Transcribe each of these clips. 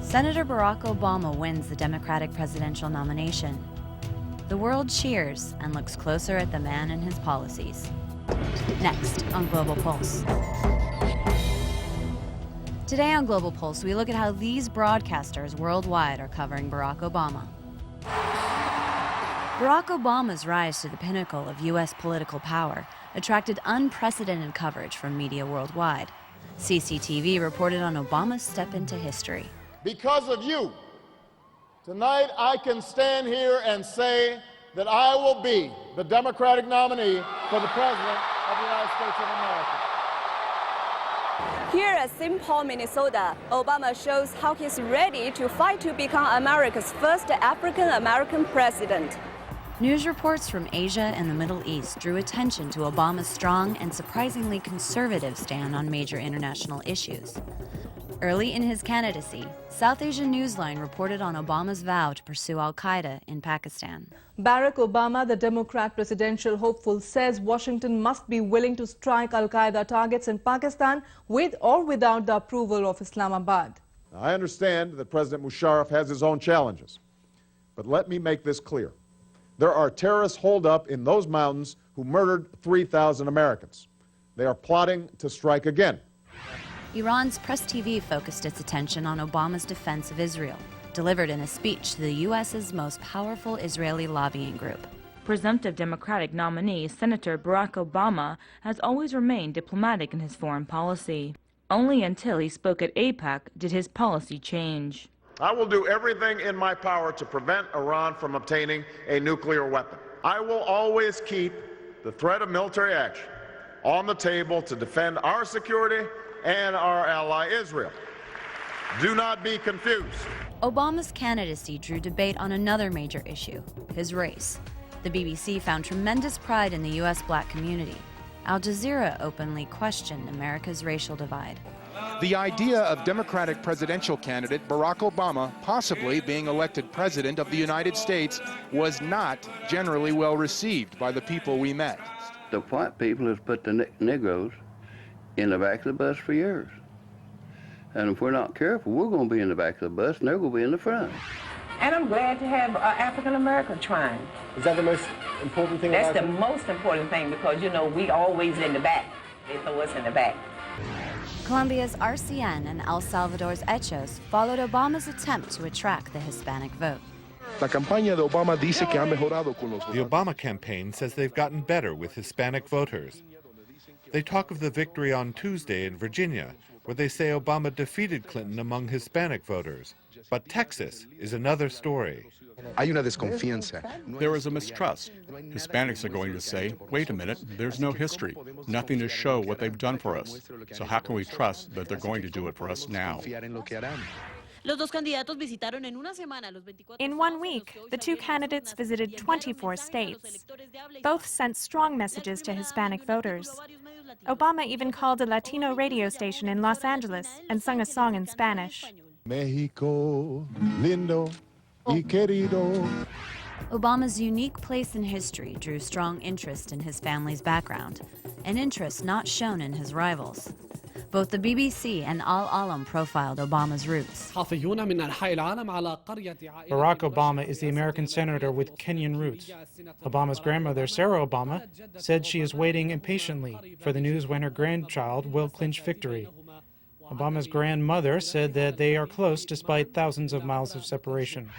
Senator Barack Obama wins the Democratic presidential nomination. The world cheers and looks closer at the man and his policies. Next on Global Pulse. Today on Global Pulse, we look at how these broadcasters worldwide are covering Barack Obama. Barack Obama's rise to the pinnacle of U.S. political power attracted unprecedented coverage from media worldwide. CCTV reported on Obama's step into history. Because of you, tonight I can stand here and say that I will be the Democratic nominee for the President of the United States of America. Here at St. Paul, Minnesota, Obama shows how he's ready to fight to become America's first African-American president. News reports from Asia and the Middle East drew attention to Obama's strong and surprisingly conservative stand on major international issues. Early in his candidacy, South Asian Newsline reported on Obama's vow to pursue al-Qaeda in Pakistan. Barack Obama, the Democrat presidential hopeful, says Washington must be willing to strike al-Qaeda targets in Pakistan with or without the approval of Islamabad. Now, I understand that President Musharraf has his own challenges, but let me make this clear. There are terrorists holed up in those mountains who murdered 3,000 Americans. They are plotting to strike again. Iran's Press TV focused its attention on Obama's defense of Israel, delivered in a speech to the U.S.'s most powerful Israeli lobbying group. Presumptive Democratic nominee Senator Barack Obama has always remained diplomatic in his foreign policy. Only until he spoke at AIPAC did his policy change. I will do everything in my power to prevent Iran from obtaining a nuclear weapon. I will always keep the threat of military action on the table to defend our security and our ally Israel. Do not be confused. Obama's candidacy drew debate on another major issue, his race. The BBC found tremendous pride in the U.S. black community. Al Jazeera openly questioned America's racial divide. The idea of Democratic presidential candidate Barack Obama possibly being elected president of the United States was not generally well received by the people we met. The white people has put the Negroes in the back of the bus for years. And if we're not careful, we're going to be in the back of the bus and they're going to be in the front. And I'm glad to have African American trying. Is that the most important thing? That's the most important thing because, you know, we always in the back. They throw us in the back. Colombia's RCN and El Salvador's Hechos followed Obama's attempt to attract the Hispanic vote. The Obama campaign says they've gotten better with Hispanic voters. They talk of the victory on Tuesday in Virginia, where they say Obama defeated Clinton among Hispanic voters. But Texas is another story. There is a mistrust. Hispanics are going to say, wait a minute, there's no history, nothing to show what they've done for us. So how can we trust that they're going to do it for us now? In 1 week, the two candidates visited 24 states. Both sent strong messages to Hispanic voters. Obama even called a Latino radio station in Los Angeles and sung a song in Spanish. Mexico, lindo y querido. Obama's unique place in history drew strong interest in his family's background, an interest not shown in his rivals. Both the BBC and Al Alam profiled Obama's roots. Barack Obama is the American senator with Kenyan roots. Obama's grandmother, Sarah Obama, said she is waiting impatiently for the news when her grandchild will clinch victory. Obama's grandmother said that they are close despite thousands of miles of separation.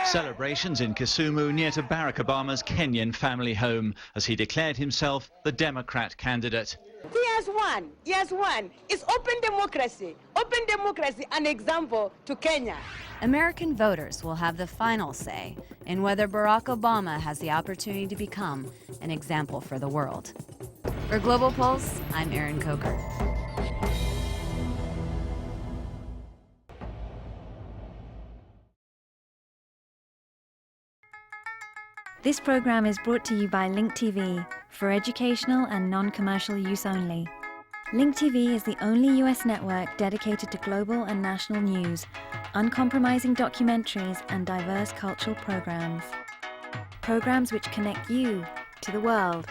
Celebrations in Kisumu near to Barack Obama's Kenyan family home as he declared himself the Democrat candidate. He has won. He has won. It's open democracy, an example to Kenya. American voters will have the final say in whether Barack Obama has the opportunity to become an example for the world. For Global Pulse, I'm Erin Coker. This program is brought to you by Link TV for educational and non-commercial use only. Link TV is the only US network dedicated to global and national news, uncompromising documentaries, and diverse cultural programs. Programs which connect you to the world.